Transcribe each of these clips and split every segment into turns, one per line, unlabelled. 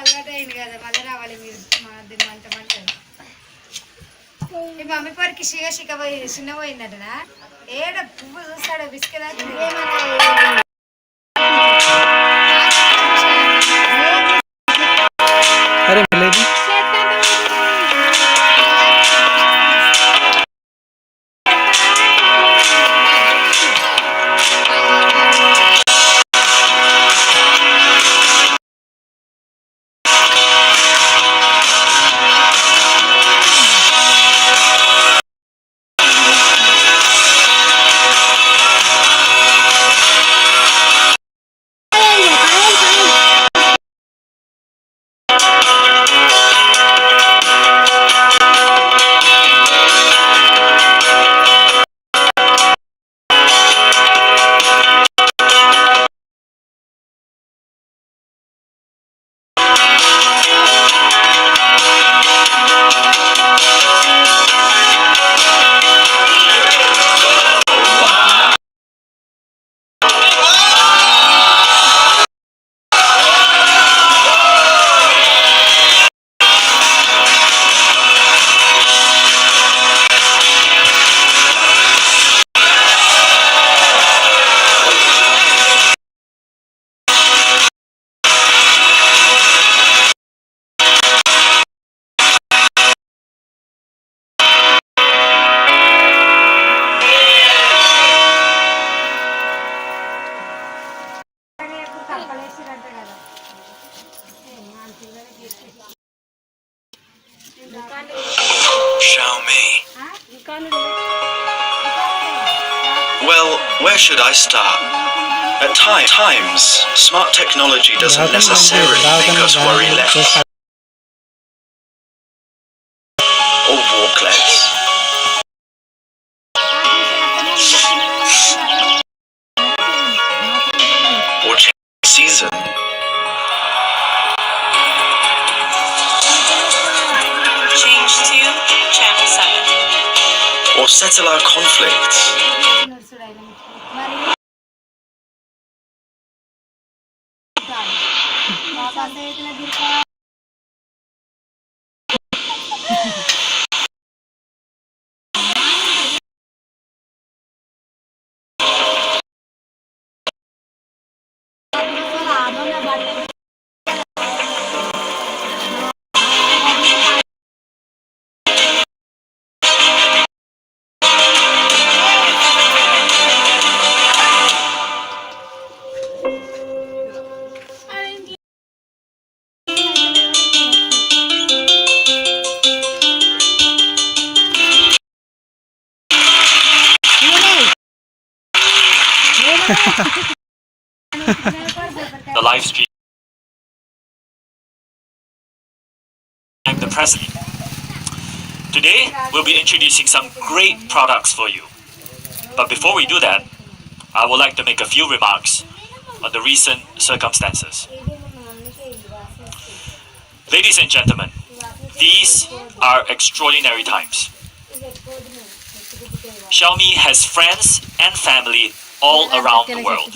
అలవాటు అయింది కదా, మళ్ళీ రావాలి మీరు మా మంట మమ్మీ పరికి శిఖ పోయి చిన్న పోయిందటనా ఏడ పువ్వు చూస్తాడు biscuit
Xiaomi. Well, where should I start? At times, smart technology doesn't necessarily make us worry less or walk less. Or change season.
Change to Channel 7.
Or settle our conflicts.
The live stream. I'm the president. Today, we'll be introducing some great products for you. But before we do that, I would like to make a few remarks on the recent circumstances. Ladies and gentlemen, these are extraordinary times. Xiaomi has friends and family all around the world.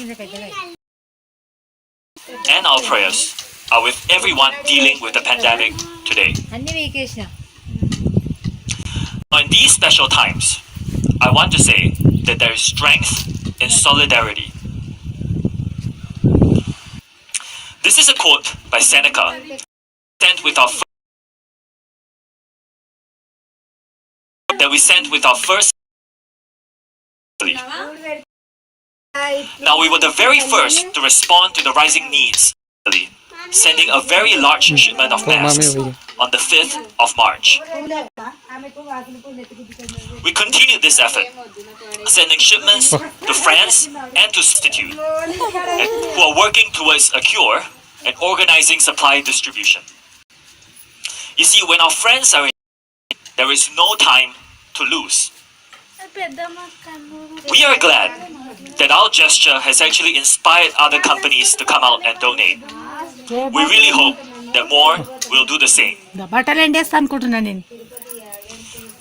And our prayers are with everyone dealing with the pandemic today. In these special times, I want to say that there is strength in solidarity. This is a quote by Seneca, sent with our that we sent with our first. Now we were the very first to respond to the rising needs, sending a very large shipment of masks on the 5th of March. We continued this effort, sending shipments to France and to Institute, who are working towards a cure and organizing supply distribution. You see, when our friends are in need, there is no time to lose. We are glad that our gesture has actually inspired other companies to come out and donate. We really hope that more will do the same.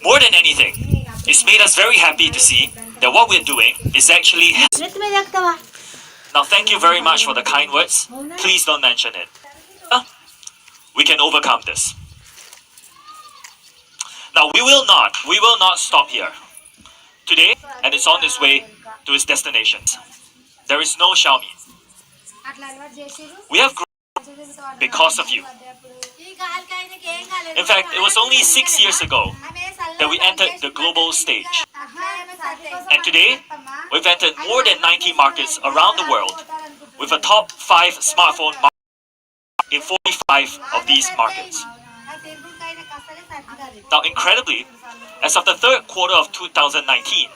More than anything, it's made us very happy to see that what we're doing is actually. Now, thank you very much for the kind words. Please don't mention it. We can overcome this. Now, we will not stop here. Today, and it's on its way to its destination. There is no Xiaomi. We have grown because of you. In fact, it was only 6 years ago that we entered the global stage. And today, we've entered more than 90 markets around the world with a top 5 smartphone market in 45 of these markets. Now, incredibly, as of the third quarter of 2019,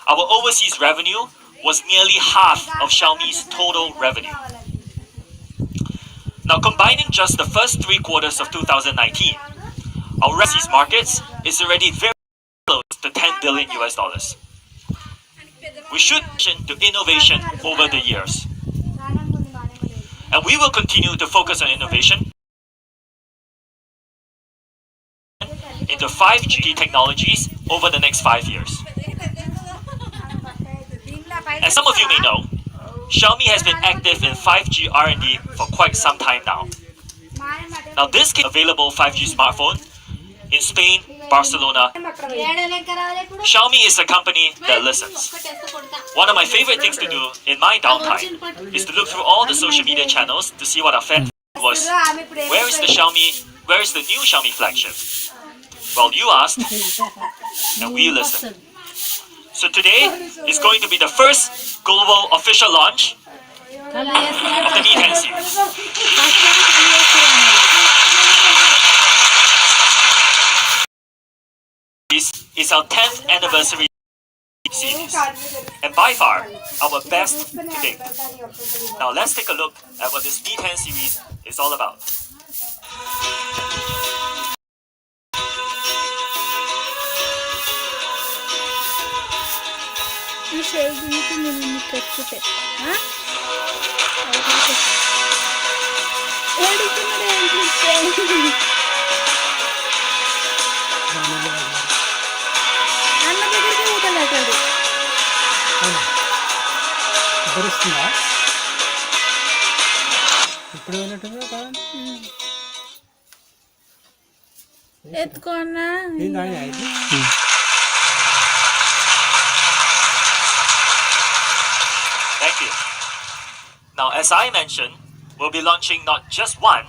our overseas revenue was nearly half of Xiaomi's total revenue. Now, combining just the first 3 quarters of 2019, our overseas markets is already very close to 10 billion US dollars. We should mention to innovation over the years. And we will continue to focus on innovation into 5G technologies over the next 5 years. As some of you may know, Xiaomi has been active in 5G R&D for quite some time now. Now, this is available 5G smartphone in Spain, Barcelona. Xiaomi is a company that listens. One of my favorite things to do in my downtime is to look through all the social media channels to see what our fan was. Where is the new Xiaomi flagship? Well, you asked, and we listened. So today is going to be the first global official launch of the Mi 10 series. This is our 10th anniversary series, and by far our best to date. Now let's take a look at what this Mi 10 series is all about.
ఎత్తుకోనా
Thank you. Now, as I mentioned, we'll be launching not just one,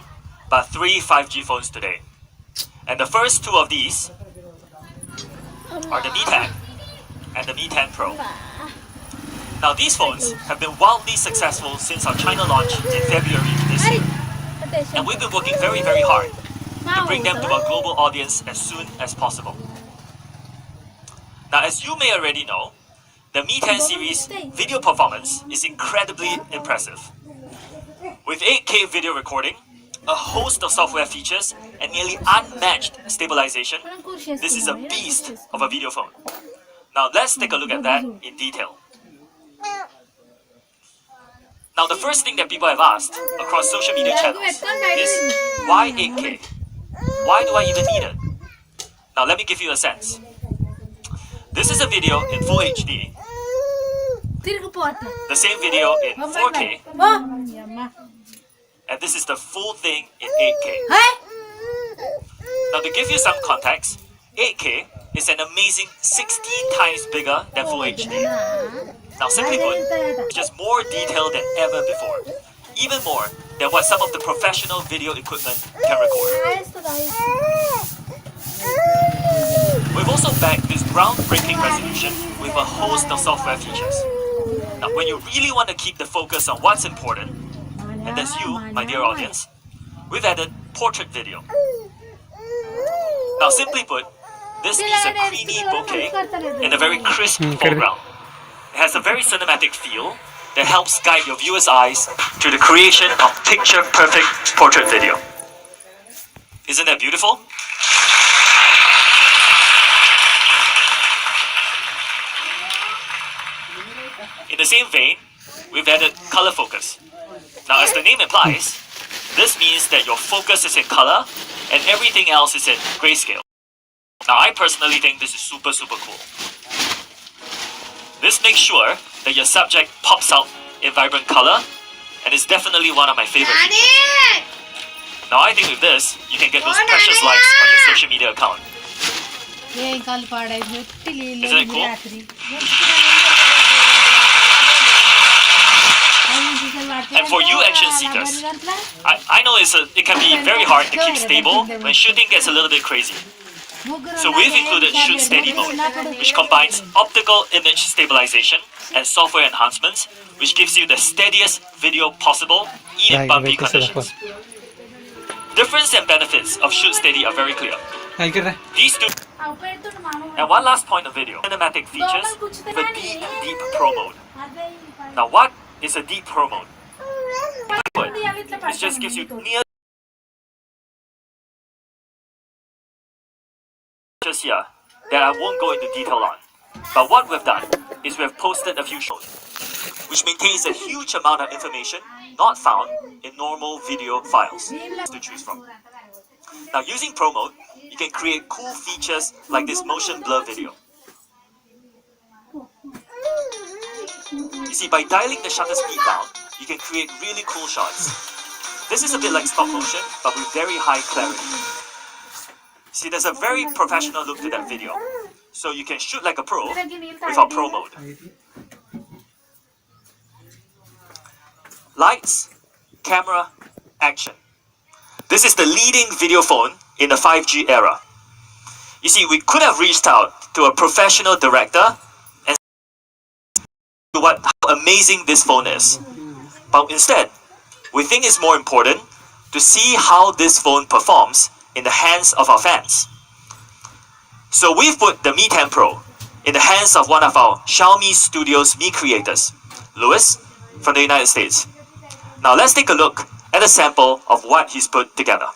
but 3 5G phones today. And the first 2 of these are the Mi 10 and the Mi 10 Pro. Now, these phones have been wildly successful since our China launch in February this year. And we've been working very, very hard to bring them to our global audience as soon as possible. Now, as you may already know, the Mi 10 series video performance is incredibly impressive. With 8K video recording, a host of software features, and nearly unmatched stabilization, this is a beast of a video phone. Now let's take a look at that in detail. Now, the first thing that people have asked across social media channels is, why 8K? Why do I even need it? Now, let me give you a sense. This is a video in Full HD, the same video in 4K, and this is the full thing in 8K. Now, to give you some context, 8K is an amazing 16 times bigger than Full HD. Now, simply put, it's just more detailed than ever before. Even more than what some of the professional video equipment can record. We've also backed this groundbreaking resolution with a host of software features. Now, when you really want to keep the focus on what's important, and that's you, my dear audience, we've added portrait video. Now, simply put, this is a creamy bouquet in a very crisp foreground. It has a very cinematic feel that helps guide your viewers' eyes to the creation of picture-perfect portrait video. Isn't that beautiful? In the same vein, we've added color focus. Now, as the name implies, this means that your focus is in color and everything else is in grayscale. Now, I personally think this is super cool. This makes sure that your subject pops out in vibrant color, and is definitely one of my favorite features. Now, I think with this, you can get those precious likes on your social media account. Isn't it cool? And for you action seekers, I know it can be very hard to keep stable when shooting gets a little bit crazy. So we've included Shoot Steady mode, which combines optical image stabilization and software enhancements, which gives you the steadiest video possible, even in bumpy conditions. Difference and benefits of Shoot Steady are very clear. These two. And one last point of video, cinematic features with a deep pro mode. Now what is a deep pro mode? It just gives you near just here that I won't go into detail on. But what we've done is we've posted a few shows, which maintains a huge amount of information not found in normal video files to choose from. Now using Pro Mode, you can create cool features like this motion blur video. You see, by dialing the shutter speed down, you can create really cool shots. This is a bit like stop motion, but with very high clarity. See, there's a very professional look to that video. So you can shoot like a pro with our Pro Mode. Lights, camera, action. This is the leading video phone in the 5G era. You see, we could have reached out to a professional director and how amazing this phone is. But instead, we think it's more important to see how this phone performs in the hands of our fans. So we've put the Mi 10 Pro in the hands of one of our Xiaomi Studios Mi creators, Louis, from the United States. Now let's take a look at a sample of what he's put together.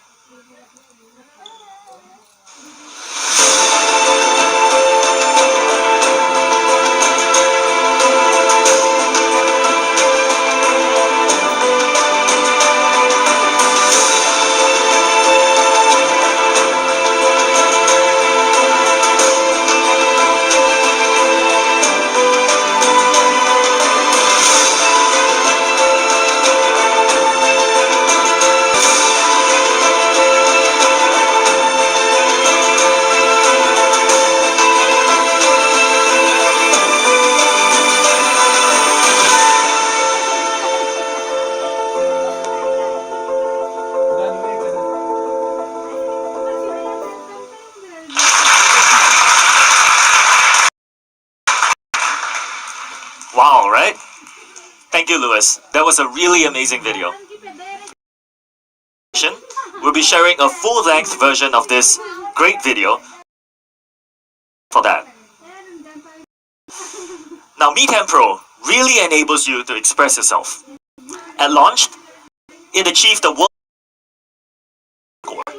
Wow, right? Thank you, Louis. That was a really amazing video. We'll be sharing a full-length version of this great video for that. Now, Mi 10 Pro really enables you to express yourself. At launch, it achieved a world record.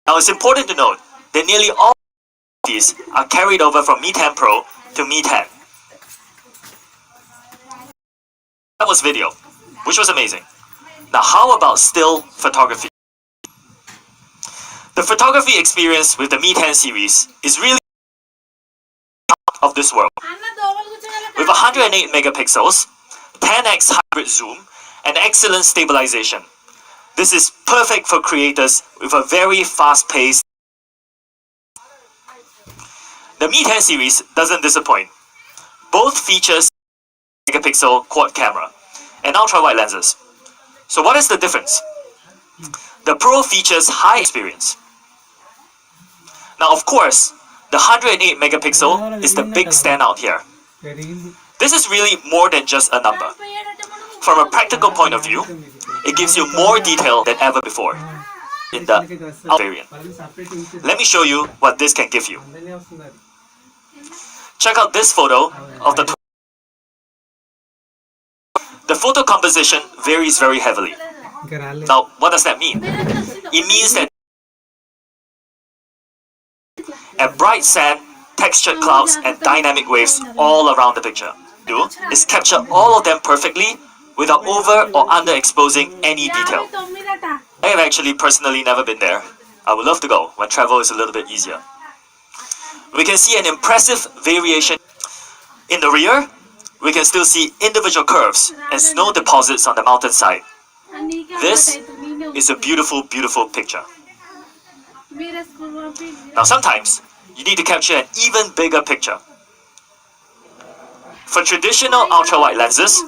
Now, it's important to note that nearly all of these are carried over from Mi 10 Pro to Mi 10. That was video, which was amazing. Now how about still photography? The photography experience with the Mi 10 series is really of this world. With 108 megapixels, 10x hybrid zoom, and excellent stabilization. This is perfect for creators with a very fast-paced. The Mi 10 series doesn't disappoint. Both features megapixel quad camera and ultra-wide lenses. So what is the difference? The Pro features high experience. Now of course, the 108 megapixel is the big standout here. This is really more than just a number. From a practical point of view, it gives you more detail than ever before in the variant. Let me show you what this can give you. Check out this photo of the photo composition varies very heavily. Now, what does that mean? It means that and bright sand, textured clouds, and dynamic waves all around the picture. Do is capture all of them perfectly without over or underexposing any detail. I have actually personally never been there. I would love to go when travel is a little bit easier. we can see an impressive variation. In the rear, we can still see individual curves and snow deposits on the mountainside. This is a beautiful, beautiful picture. Now sometimes, you need to capture an even bigger picture. For traditional ultra-wide lenses,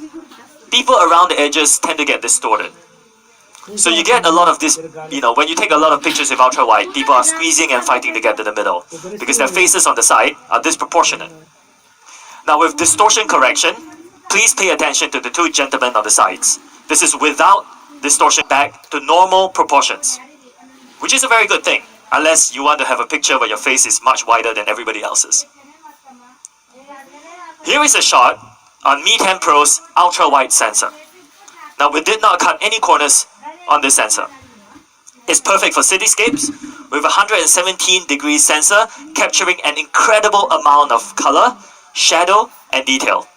people around the edges tend to get distorted. So you get a lot of this, when you take a lot of pictures with ultra-wide, people are squeezing and fighting to get to the middle because their faces on the side are disproportionate. Now with distortion correction, please pay attention to the two gentlemen on the sides. This is without distortion back to normal proportions, which is a very good thing, unless you want to have a picture where your face is much wider than everybody else's. Here is a shot on Mi 10 Pro's ultra-wide sensor. Now we did not cut any corners on this sensor. It's perfect for cityscapes with a 117 degree sensor capturing an incredible amount of color, shadow, and detail.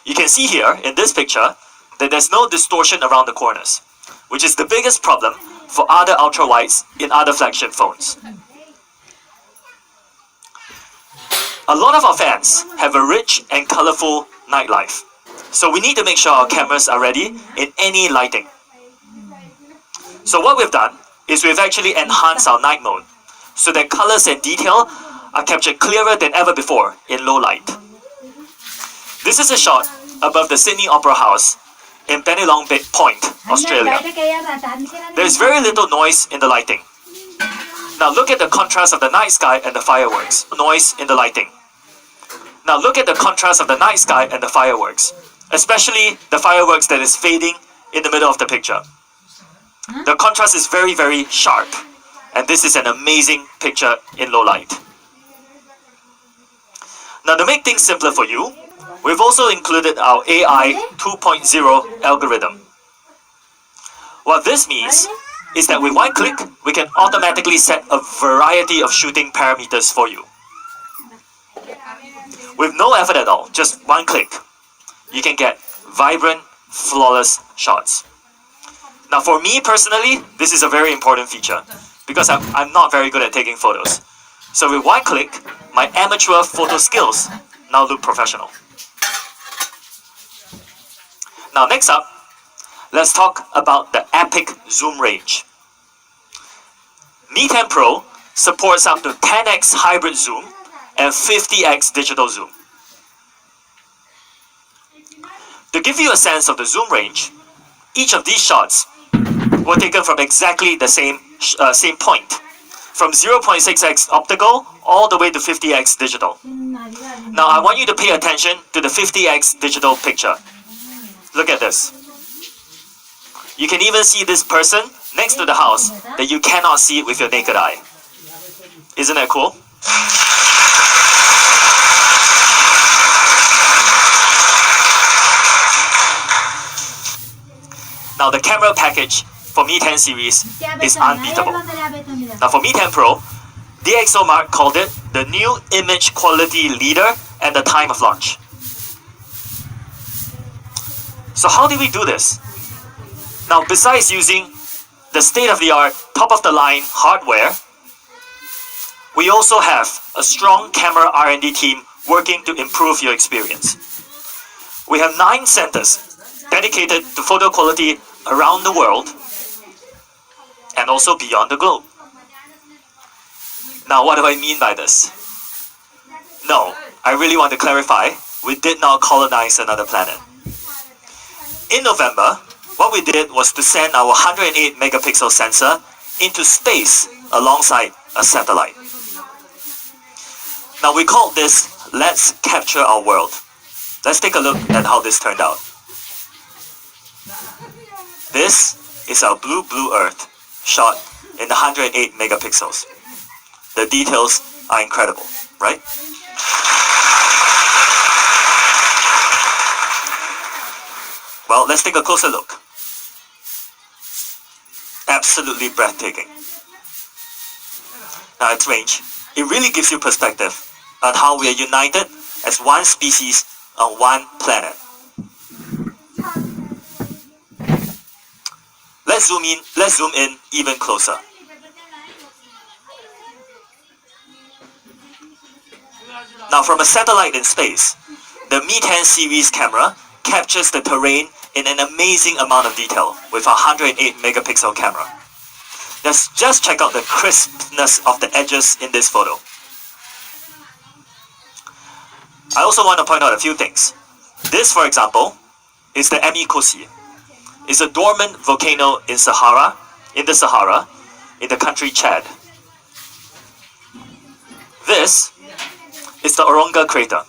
You can see here in this picture that there's no distortion around the corners, which is the biggest problem for other ultra-wides in other flagship phones. A lot of our fans have a rich and colorful nightlife, so we need to make sure our cameras are ready in any lighting. So what we've done is we've actually enhanced our night mode so that colors and detail are captured clearer than ever before in low light. This is a shot above the Sydney Opera House in Bennelong Point, Australia. There's very little noise in the lighting. Now look at the contrast of the night sky and the fireworks. Noise in the lighting. Now look at the contrast of the night sky and the fireworks, especially the fireworks that is fading in the middle of the picture. The contrast is very, very sharp, and this is an amazing picture in low light. Now to make things simpler for you, we've also included our AI 2.0 algorithm. What this means is that with one click, we can automatically set a variety of shooting parameters for you. With no effort at all, just one click, you can get vibrant, flawless shots. Now for me personally, this is a very important feature because I'm not very good at taking photos. So with one click, my amateur photo skills now look professional. Now next up, let's talk about the epic zoom range. Mi 10 Pro supports up to 10x hybrid zoom and 50x digital zoom. To give you a sense of the zoom range, each of these shots were taken from exactly the same point, from 0.6x optical all the way to 50x digital. Now I want you to pay attention to the 50x digital picture. Look at this. You can even see this person next to the house that you cannot see with your naked eye. Isn't that cool? Now the camera package for Mi 10 series is unbeatable. Now for Mi 10 Pro, DxOMark called it the new image quality leader at the time of launch. So how did we do this? Now besides using the state-of-the-art, top-of-the-line hardware, we also have a strong camera R&D team working to improve your experience. We have 9 centers dedicated to photo quality around the world and also beyond the globe. Now what do I mean by this? No, I really want to clarify, we did not colonize another planet. In November, what we did was to send our 108 megapixel sensor into space alongside a satellite. Now we called this Let's Capture Our World. Let's take a look at how this turned out. This is our blue Earth shot in the 108 megapixels. The details are incredible, right? Well, let's take a closer look. Absolutely breathtaking. Now its range, it really gives you perspective on how we are united as one species on one planet. Let's zoom in even closer. Now, from a satellite in space, the Mi 10 series camera captures the terrain in an amazing amount of detail with a 108 megapixel camera. Let's just check out the crispness of the edges in this photo. I also want to point out a few things. This, for example, is the Emi Kosi. It's a dormant volcano in the Sahara, in the country Chad. This is the Oronga crater.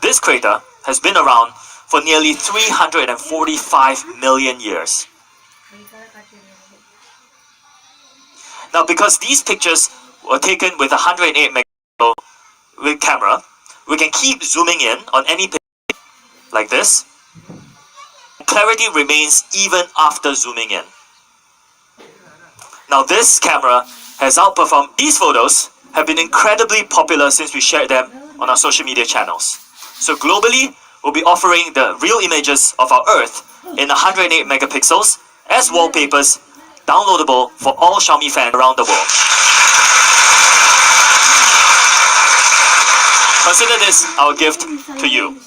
This crater has been around for nearly 345 million years. Now, because these pictures were taken with a 108 megapixel with camera, we can keep zooming in on any picture like this. Clarity remains even after zooming in. Now, this camera has outperformed. These photos have been incredibly popular since we shared them on our social media channels. So globally, we'll be offering the real images of our Earth in 108 megapixels as wallpapers, downloadable for all Xiaomi fans around the world. Consider this our gift to you.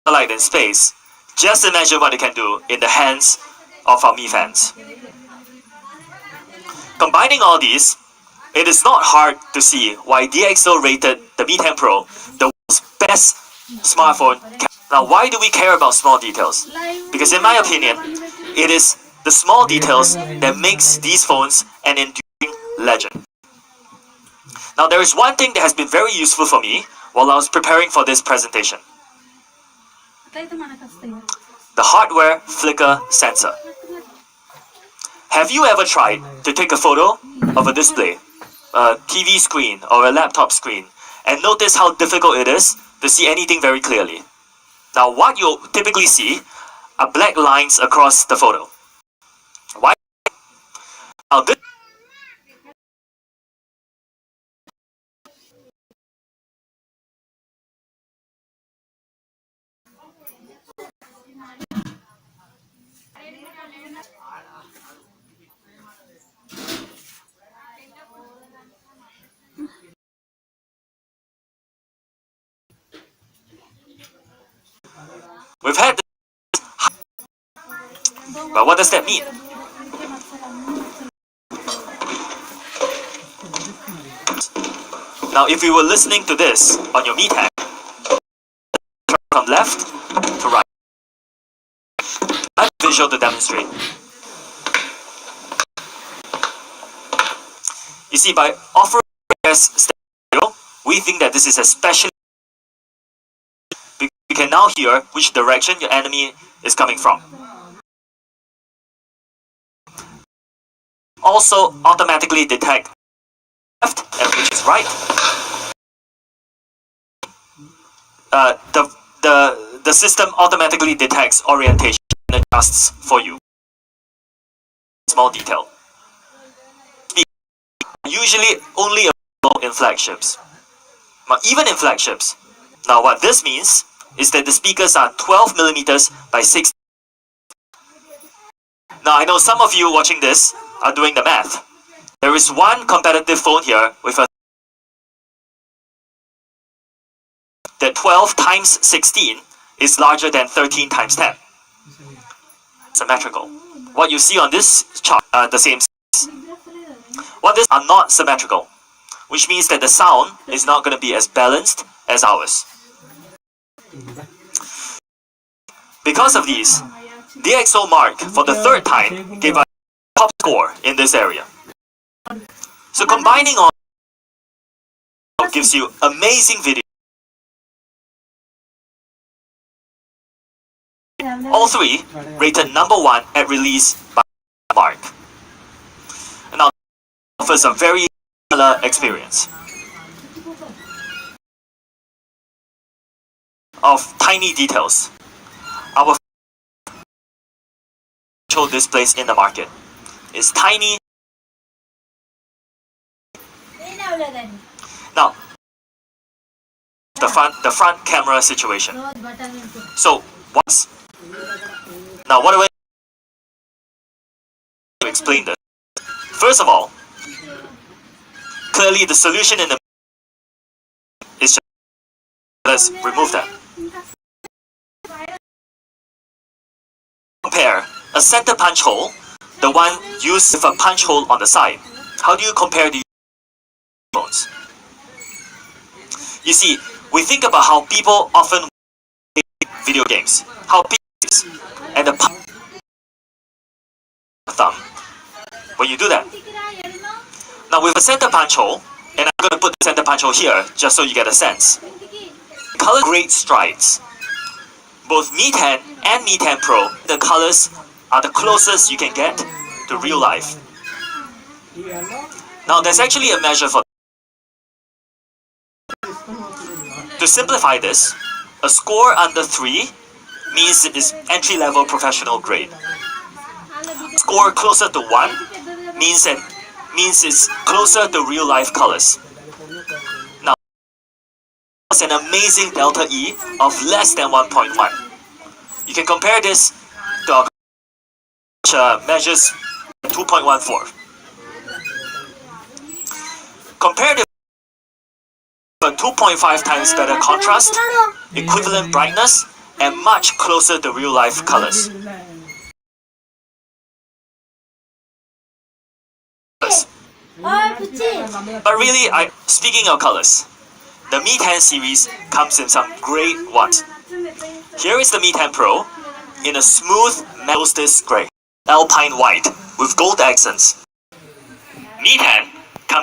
Satellite in space, just imagine what it can do in the hands of our Mi fans. Combining all these, it is not hard to see why DxO rated the Mi 10 Pro the world's best smartphone. Now, why do we care about small details? Because in my opinion, it is the small details that makes these phones an enduring legend. Now, there is one thing that has been very useful for me while I was preparing for this presentation. The hardware flicker sensor. Have you ever tried to take a photo of a display, a TV screen or a laptop screen, and notice how difficult it is to see anything very clearly? Now, what you'll typically see are black lines across the photo. Why? Now, this we've had this, but what does that mean? Now, if you were listening to this on your Mi 10, turn from left to right. I have a visual to demonstrate. You see, by offering stereo, we think that this is especially because you can now hear which direction your enemy is coming from. Also automatically detect left and which is right. The system automatically detects orientation and adjusts for you. Small detail. Usually only available in flagships. But even in flagships. Now, what this means is that the speakers are 12 millimeters by 6. Now, I know some of you watching this are doing the math. There is one competitive phone here with a that 12 times 16 is larger than 13 times 10. Symmetrical. What you see on this chart are the same size. What these are not symmetrical, which means that the sound is not going to be as balanced as ours. Because of these, DxO Mark for the third time gave us a top score in this area. So combining all gives you amazing video. All three rated number 1 at release by Mark. And now offers a very similar experience of tiny details. Our virtual displays in the market is tiny. Now, the front camera situation. So now what do I to explain this? First of all, clearly the solution in the just remove them. Compare a center punch hole, the one used with a punch hole on the side. How do you compare the modes? You see, we think about how people often play video games, how big it is, and the thumb. When you do that, now with a center punch hole, and I'm going to put the center punch hole here just so you get a sense. Color great strides. Both Mi 10 and Mi 10 Pro, the colors are the closest you can get to real life. Now there's actually a measure for. To simplify this, a score under 3 means it is entry-level professional grade. A score closer to 1 means it's closer to real-life colors. Now, it's an amazing delta E of less than 1.1. You can compare this to our which measures 2.14. Compared to 2.5 times better contrast, equivalent brightness, and much closer to real-life colors. But really, speaking of colors, the Mi 10 series comes in some great ones. Here is the Mi 10 Pro in a smooth metal grey, alpine white with gold accents. Mi 10